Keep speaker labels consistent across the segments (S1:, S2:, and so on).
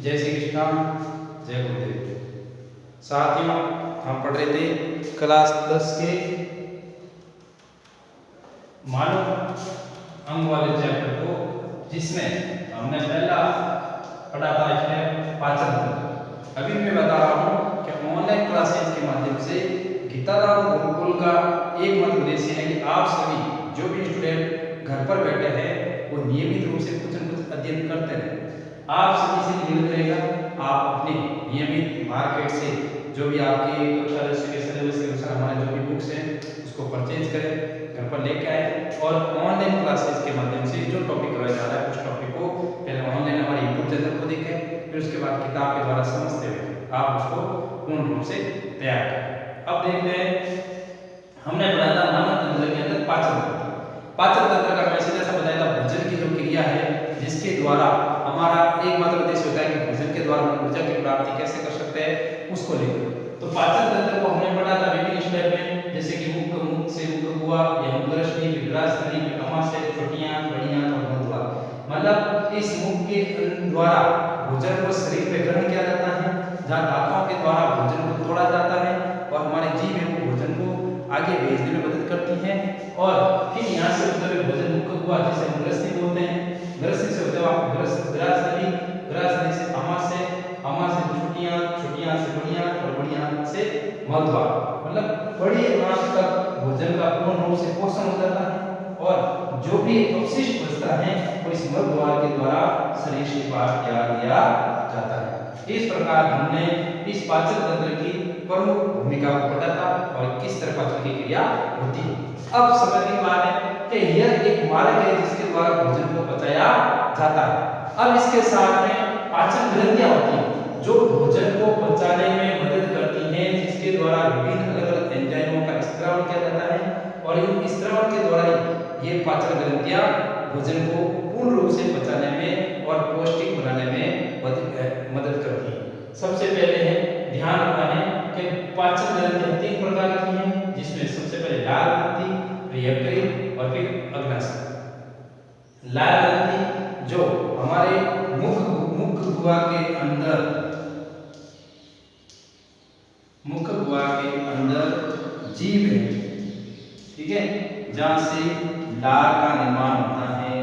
S1: जय श्री कृष्णा, जय गुरुदेव। साथियों, हम पढ़ रहे थे क्लास 10 के मानव अंग वाले चैप्टर को, जिसमें हमने पहला पढ़ा था इसमें पाचन तंत्र। अभी मैं बता रहा हूँ कि ऑनलाइन क्लासेज के माध्यम से गीताराम गुरुकुल का एकमात्र उद्देश्य है कि आप सभी जो भी स्टूडेंट घर पर बैठे हैं वो नियमित रूप से कुछ न कुछ अध्ययन करते हैं। आप सभी से निवेदन रहेगा, आप अपने नियमित मार्केट से जो भी आपके कक्षा 10 के सिलेबस के अनुसार हमारे जो भी बुक्स हैं उसको परचेज करें, घर पर लेके आए और ऑनलाइन क्लासेस के माध्यम से जो टॉपिक कराया जा रहा है उस टॉपिक को पहले ऑनलाइन हमारे यूट्यूब चैनल को देखें, फिर उसके बाद किताब के द्वारा समझते हुए आप उसको पूर्ण रूप से तैयार करें। अब देखते हैं, हमने पढ़ा था मानव तंत्र के अंदर पाचन तंत्र। पाचन तंत्र का मैंने सीधा सा बताया था भोजन की जो क्रिया है जिसके द्वारा हमारा एकमात्र उद्देश्य होता है कि भोजन के द्वारा हम ऊर्जा की प्राप्ति कैसे कर सकते हैं उसको लेकर। तो पाचन तंत्र को हमने पढ़ा था विभिन्न स्टेप में, जैसे कि मुख से मुख हुआ या मुखरश्मि, विग्रहश्मि, अमाशय, छोटियां, बड़ियां और मधुआ। मतलब इस मुख के द्वारा भोजन को शरीर में ग्रहण किया जाता है, जहाँ दांतों के द्वारा भोजन को तोड़ा जाता है और हमारे जीभ है वो भोजन को आगे भेजने में मदद करती है। और फिर यहाँ से होते हुए भोजन मुख हुआ जिसे हम ग्रसनी बोलते हैं, ग्रसनी से होते हुए आप ग्रसनी, ग्रसनी से अमाशय, अमाशय छोटियां, छोटियां से बड़ियां और बड़ियां से मधुआ। मतलब बड़ी आंत तक भोजन का पूर्ण रूप से पोषण हो जाता है और जो भी अवशिष्ट बचता है वो इस मधुद्वार के द्वारा शरीर से बाहर त्याग दिया जाता है। इस प्रकार हमने इस पाचन तंत्र की प्रमुख भूमिका को पढ़ा था और किस तरह पाचन की क्रिया होती है। अब समझने की बात है कि यह एक मार्ग है जिसके द्वारा भोजन को पचाया जाता है। अब इसके साथ में पाचन ग्रंथियां होती हैं जो भोजन को पचाने में मदद करती हैं, जिसके द्वारा विभिन्न अलग अलग एंजाइमों का स्त्राव किया जाता है और इन स्त्राव के द्वारा ही ये पाचन ग्रंथियां भोजन को पूर्ण रूप से पचाने में और पौष्टिक बनाने में मदद करती है। सबसे पहले है ध्यान रखना है कि पाचन ग्रंथियां 3 प्रकार की हैं, जिसमें सबसे पहले लाल ग्रंथि, फिर यकृत और फिर अग्नाशय। लाल ग्रंथि जो हमारे मुख गुहा के अंदर जीभ है, ठीक है, जहां से लार का निर्माण होता है,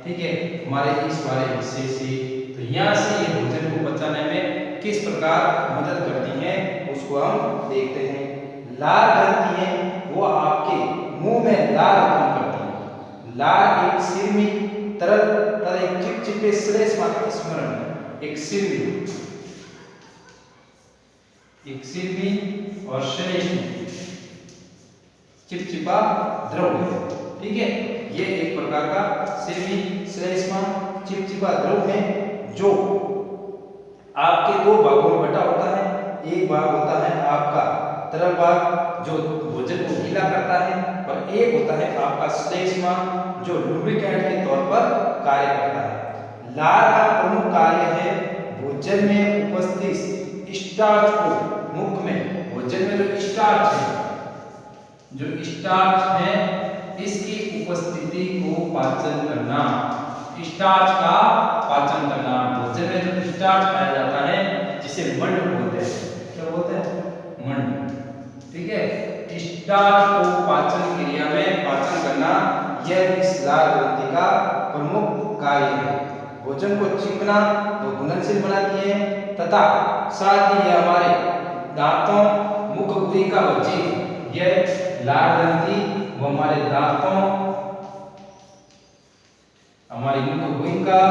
S1: ठीक है, हमारे इस वाले हिस्से से। तो यहाँ से ये भोजन को पचाने में किस प्रकार मदद करती है उसको हम देखते हैं। लार ग्रंथि है वो आपके मुंह में लार उत्पन्न करती है। लार एक सिरमी तरल तथा एक चिपचिपे श्लेष्मा का स्मरण है। एक सिरमी और श्लेष्मा चिपचिपा द्रव है, ठीक है। ये एक प्रकार का सिरमी श्लेष्मा चिपचिपा द्रव है जो आपके 2 भागों में बटा होता है। एक भाग होता है आपका तरल भाग जो भोजन को गीला करता है और एक होता है आपका श्लेष्मा जो लुब्रिकेंट के तौर पर कार्य करता है। लार का प्रमुख कार्य है भोजन में उपस्थित स्टार्च को मुख में, भोजन में जो स्टार्च है इसकी उपस्थिति को पाचन करना, स्टार्च का पाचन करना। भोजन में जो स्टार्च पाया जाता है जिसे मंड बोलते हैं, क्या बोलते हैं? मंड, ठीक है। स्टार्च को पाचन क्रिया में पाचन करना यह इस लार ग्रंथि का प्रमुख कार्य है। भोजन को चिपना वो घुलनशील बनाती है तथा साथ ही यह हमारे दांतों, मुख गुहिका व जीभ, यह लार ग्रंथि वो हमारे दांतों, हमारी मुख गुहिका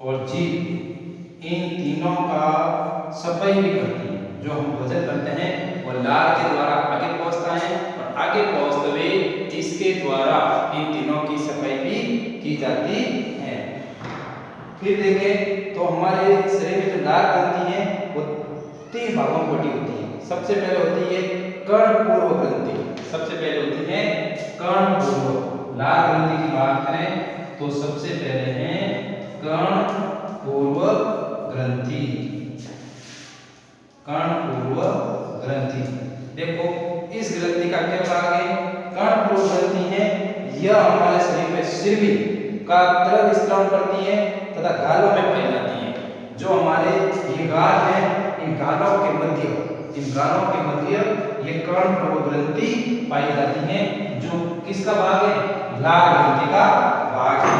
S1: और जीभ, इन तीनों का सफाई भी करती है। जो हम भोजन करते हैं वो लार के द्वारा आगे पहुंचता है और आगे पहुंचते हुए इसके द्वारा इन तीनों की सफाई भी की जाती है। फिर देखें तो हमारे शरीर में जो लार ग्रंथि है वो 3 भागों में बटी होती है। सबसे पहले होती है कर्णपूर्व ग्रंथि, सबसे पहले होती है कर्णपूर्व। लार ग्रंथि की बात करें तो सबसे पहले है कर्णपूर्व ग्रंथि। कर्णपूर्व ग्रंथि, देखो इस ग्रंथि का क्या भाग है? कर्णपूर्व ग्रंथि है, यह हमारे शरीर में सिरमी का तरल स्त्राव करती हैं तथा गालों में पाई जाती हैं। जो हमारे ये गाल हैं, इन गालों के मध्य ये कर्ण प्रभु ग्रंथि पाई जाती हैं, जो किसका भाग है? लाल ग्रंथि का भाग है।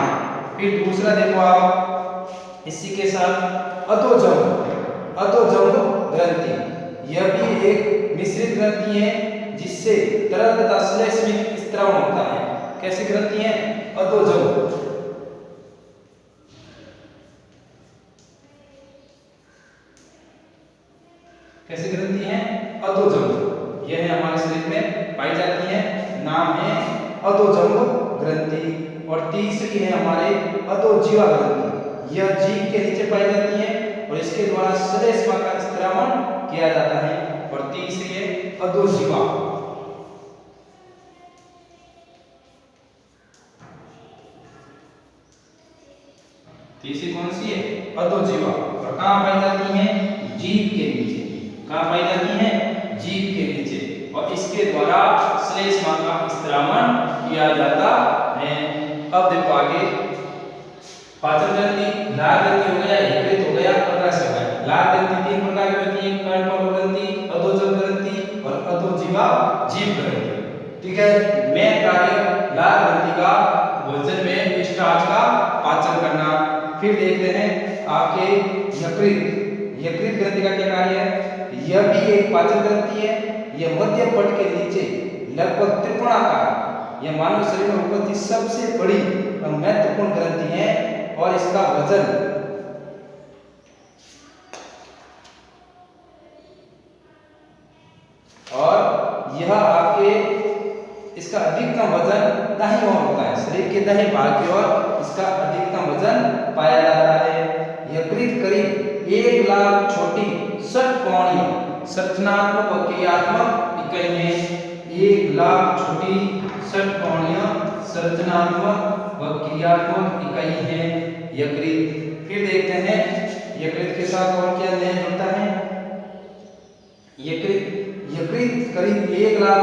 S1: फिर दूसरा देखो आप इसी के साथ अधोजंग ग्रंथि, यह भी एक मिश्रित ग्रंथि है जिससे तरल तथा श्लेष्मिक स्त्राव होता है। कैसी ग्रंथि है? अधोजंग। कैसी ग्रंथि है? अधोजंग। यह हमारे शरीर में पाई जाती है, नाम है अधोजंग ग्रंथि। और तीसरी है हमारे अधोजीवा ग्रंथि, यह जीभ के नीचे पाई जाती है और इसके द्वारा श्लेष्मा का स्त्रावण किया जाता है। और तीसरी है अधोजीवा। तीसरी कौन सी है? अधोजीवा। और कहाँ पाई जाती है? जीभ के नीचे। कहाँ पाई जाती है? जीभ के नीचे। और इसके द्वारा श्लेष्मा का स्त्रावण किया जाता है। अब देखो आगे, पाचन ग्रंथि, लाल ग्रंथि हो गया, यकृत हो गया, अग्नाशय हो गया। लाल ग्रंथि तीन प्रकार की होती है, कर्ण प्रभु ग्रंथि, अधोजंग ग्रंथि और अधोजीवा जीभ ग्रंथि। ठीक है। मेन कार्य लाल ग्रंथि का भोजन में स्टार्च का पाचन करना। फिर देखते हैं आपके यकृत ग्रंथि का क्या कार्य है? यह भी एक पाचन ग्रंथि है। यह मध्य पट के नीचे लगभग त्रिकोणाकार, यह मानव शरीर में उपस्थित सबसे बड़ी और महत्वपूर्ण ग्रंथि है और इसका वजन यह आपके इसका अधिकतम वजन दाहिनी ओर होता है। शरीर के दाहिने भाग की ओर इसका अधिकतम वजन पाया जाता है। यकृत करीब 1 लाख छोटी षटकोणीय संरचनात्मक व क्रियात्मक इकाई है। 1 लाख छोटी षटकोणीय संरचनात्मक व क्रियात्मक इकाई है यकृत। फिर देखते हैं यकृत के साथ और क्या नहीं जुड़ता है। यकृत करीब 1 लाख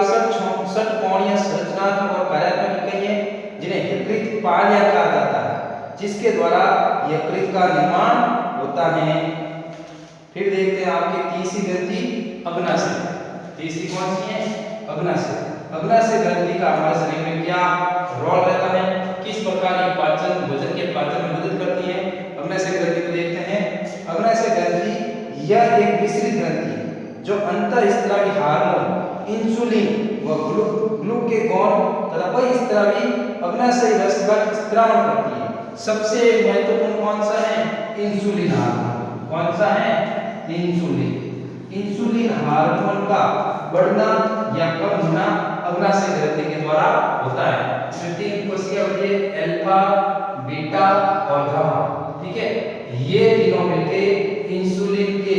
S1: षटकोणीय संरचनात्मक और कार्यात्मक इकाई है जिन्हें यकृत पालिया कहा जाता है, जिसके द्वारा यकृत का निर्माण होता है। फिर देखते हैं आपकी तीसरी ग्रंथि अग्नाशय। तीसरी कौन सी है? अग्नाशय। अग्नाशय ग्रंथि का हमारे शरीर में क्या रोल रहता है? किस प्रकार ये पाचन, भोजन के पाचन में मदद करती है? अग्नाशय ग्रंथि को देखते हैं। अग्नाशय ग्रंथि यह एक मिश्रित ग्रंथि है जो अंतःस्त्रावी हार्मोन इंसुलिन व ग्लूकेगॉन तथा बहिस्त्रावी अग्नाशय रस का स्त्राव करती है। सबसे महत्वपूर्ण कौन सा है? Insulin hormone. कौन सा है? इंसुलिन। इंसुलिन हार्मोन का बढ़ना या कम होना अग्नाशय ग्रंथि के द्वारा होता है। इसमें 3 कोशिकाएं होती है, अल्फा, बीटा और गामा। ठीक है। ये तीनों मिलकर इंसुलिन के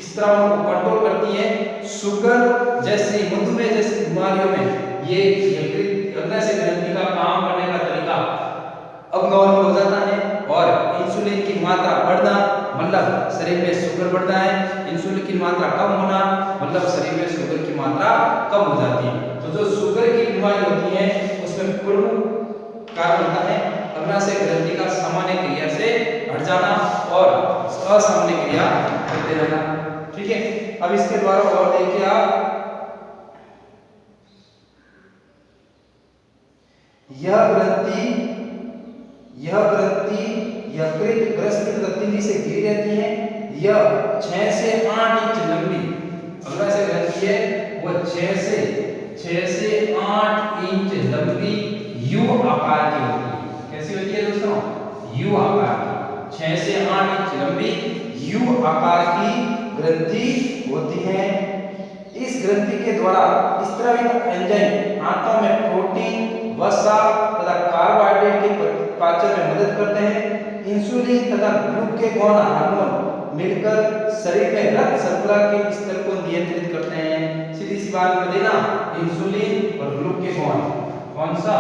S1: स्त्राव को कंट्रोल करती है। शुगर जैसी, मधुमेह जैसी बीमारियों में ये अग्नाशय ग्रंथि का काम करने का तरीका अब नॉर्मल हो जाता है और इंसुलिन की मात्रा बढ़ना मतलब शरीर में शुगर बढ़ता है, इंसुलिन की मात्रा कम होना मतलब शरीर में शुगर की मात्रा कम हो जाती है। तो जो शुगर की बीमारी होती है उसमें प्रमुख कारण होता है अग्नाशय ग्रंथि का सामान्य क्रिया से हट जाना और असामान्य क्रिया करते रहना। ठीक है। अब इसके द्वारा और देखिए आप, यह ग्रंथि यकृत ग्रसित ग्रंथि से घिरी रहती है। यह 6 से 8 इंच लंबी अग्नाशय ग्रंथि है, वो 6 से 8 इंच लंबी यू आकार की होती है। कैसी होती है दोस्तों? यू आकार की। 6 से 8 इंच लंबी यू आकार की ग्रंथि होती है। इस ग्रंथि के द्वारा स्रावित एंजाइम आंतों में प्रोटीन, वसा तथा कार्बोहाइड्रेट के पाचन में मदद करते हैं। इंसुलिन तथा ग्लूकेगॉन हार्मोन मिलकर शरीर में रक्त शर्करा के स्तर को नियंत्रित करते हैं। सीधी सी बात बता देना, इंसुलिन और ग्लूकेगॉन, कौन सा?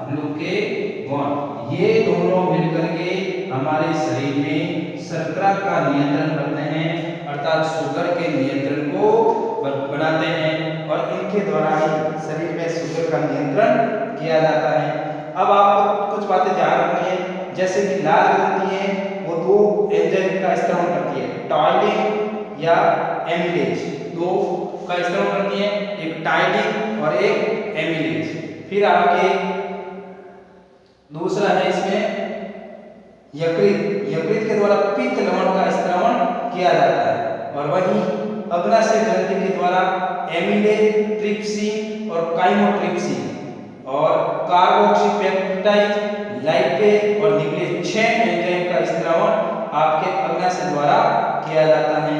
S1: ग्लूकेगॉन। ये दोनों मिलकर के हमारे शरीर में शर्करा का नियंत्रण करते हैं, अर्थात शुगर के नियंत्रण को बनाते हैं और इनके द्वारा ही शरीर में शुगर का नियंत्रण किया जाता है। अब आपको कुछ बातें ध्यान रखनी है, जैसे कि लाल ग्रंथि है वो दो एंजाइम का स्त्राव करती है, टाइलिन या एमिलेज, दो का स्त्राव करती है, एक टाइलिन और एक एमिलेज। फिर आपके दूसरा है इसमें यकृत, यकृत के द्वारा पित्त लवण का स्त्रावण किया जाता है। और वहीं अग्नाशय ग्रंथि के द्वारा एमिलेज, ट्रिप्सिन और काइमोट्रिप्सिन और कार्बोक्सीपेप्टाइड, लाइपेज और न्यूक्लियस 6 एंजाइम का स्त्रावण आपके अग्नाशय द्वारा किया जाता है।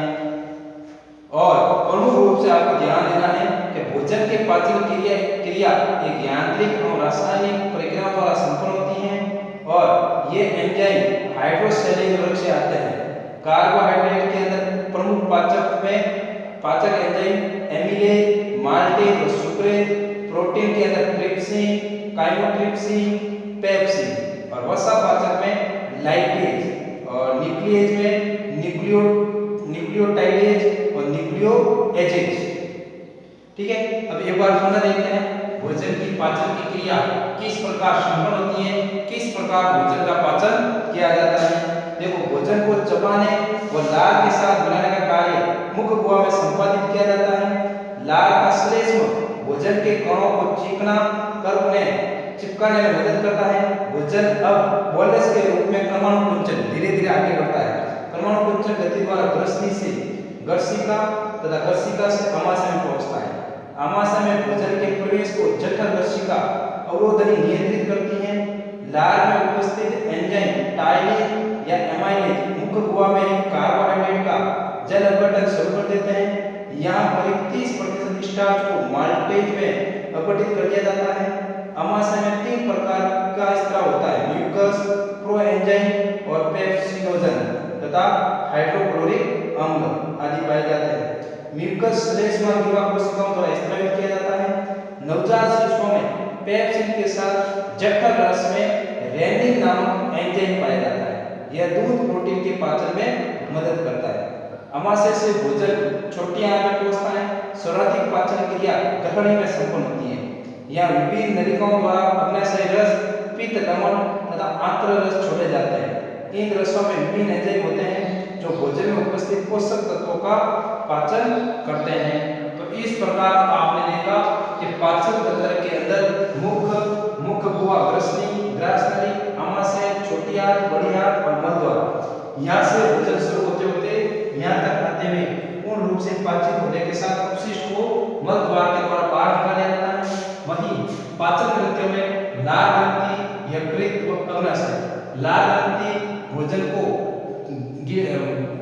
S1: और प्रमुख रूप से आपको ध्यान देना है कि भोजन के पाचन क्रिया एक यांत्रिक और रासायनिक प्रक्रिया द्वारा संपन्न होती है और ये एंजाइम हाइड्रोसेलेज वर्ग से आते हैं। कार्बोहाइड्रेट के अंदर प्रमुख पाचक एंजाइम एमिलेज, माल्टेज और सुक्रेज, प्रोटीन के अंदर ट्रिप्सिन, काइमोट्रिप्सिन, पेप्सिन और वसा पाचक में लाइपेज और न्यूक्लियस में न्यूक्लियोटाइडेज और न्यूक्लियोएजेज। ठीक है, अब एक बार पुनः देखते हैं भोजन की पाचन की क्रिया किस प्रकार संपन्न होती है, किस प्रकार भोजन का पाचन किया जाता है। देखो, भोजन को चबाने और लार के साथ मिलाने का कार्य मुख गुहा में संपादित किया जाता है। लार का श्लेष्म भोजन के कणों को चिकना कर उन्हें चिपकाने में मदद करता है। भोजन अब बोलस के रूप में क्रमानुकुंचन धीरे धीरे आगे बढ़ता है। क्रमानुकुंचन गति द्वारा ग्रसनी से गर्सिका तथा गर्सिका से आमाशय में पहुंचता है। आमाशय में भोजन के प्रवेश को जठर गर्सिका अवरोधनी नियंत्रित करती है। लार में उपस्थित एंजाइम टाइलिन या एमाइलेज मुख गुहा में ही कार्बोहाइड्रेट का जल अपघटन शुरू कर देते हैं। यहाँ करीब 30% स्टार्च को माल्टेज में अपघटित कर दिया जाता है। आमाशय में 3 प्रकार का स्त्राव होता है, म्यूकस, प्रोएंजाइम और पेप्सिनोजन तथा हाइड्रोक्लोरिक अम्ल आदि पाए जाते हैं। म्यूकस श्लेष्मा युवा कोशिकाओं द्वारा स्त्रावित किया जाता है। नवजात शिशुओं में पेप्सिन के साथ जठर रस में रेनिन नामक एंजाइम पाया जाता है। यह दूध प्रोटीन के पाचन में मदद करता है। आमाशय से भोजन छोटी आंत में पहुंचता है। सर्वाधिक पाचन क्रिया गठरी में संपन्न होती है। यहाँ विभिन्न नलिकाओं द्वारा अग्नाशय रस, पित्त लवण तथा आंत्र रस छोड़े जाते हैं। इन रसों में विभिन्न एंजाइम होते हैं जो भोजन में उपस्थित पोषक तत्वों का पाचन करते हैं। तो इस प्रकार आपने देखा कि पाचन तंत्र के अंदर मुख गुहा, ग्रसनी, ग्रासनली, आमाशय, छोटी आंत, बड़ी आंत और मलद्वार, यहाँ से भोजन शुरू होते होते यहाँ तक आते हुए पूर्ण रूप से पाचित होने के साथ अपशिष्ट को मलद्वार के द्वारा बाहर निकाला जाता है। वहीं पाचन ग्रंथियों में लार ग्रंथि, यकृत और अग्नाशय। लार ग्रंथि भोजन को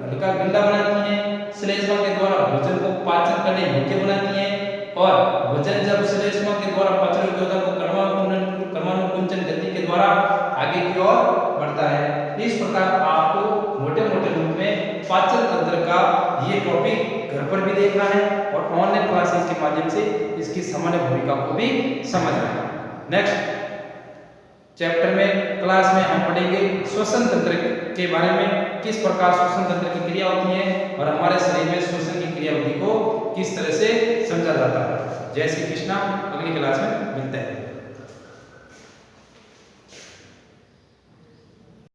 S1: हल्का गंदा बनाती है, श्लेष्मा के द्वारा भोजन को पाचन करने योग्य बनाती है और भोजन जब श्लेष्मा के द्वारा पाचन योग्य होता है तो क्रमानुकुंचन गति के द्वारा आगे की ओर बढ़ता है। इस प्रकार आपको मोटे-मोटे रूप में पाचन तंत्र का ये टॉपिक घर पर भी देखना है और ऑनलाइन क्लासेस के माध्यम से इसकी सामान्य भूमिका को भी समझना है। नेक्स्ट चैप्टर में क्लास में हम पढ़ेंगे श्वसन तंत्र के बारे में, किस प्रकार श्वसन तंत्र की क्रिया होती है और हमारे शरीर में श्वसन की क्रियाविधि को किस तरह से समझा जाता है। जय श्री कृष्णा, अगली क्लास में मिलते हैं।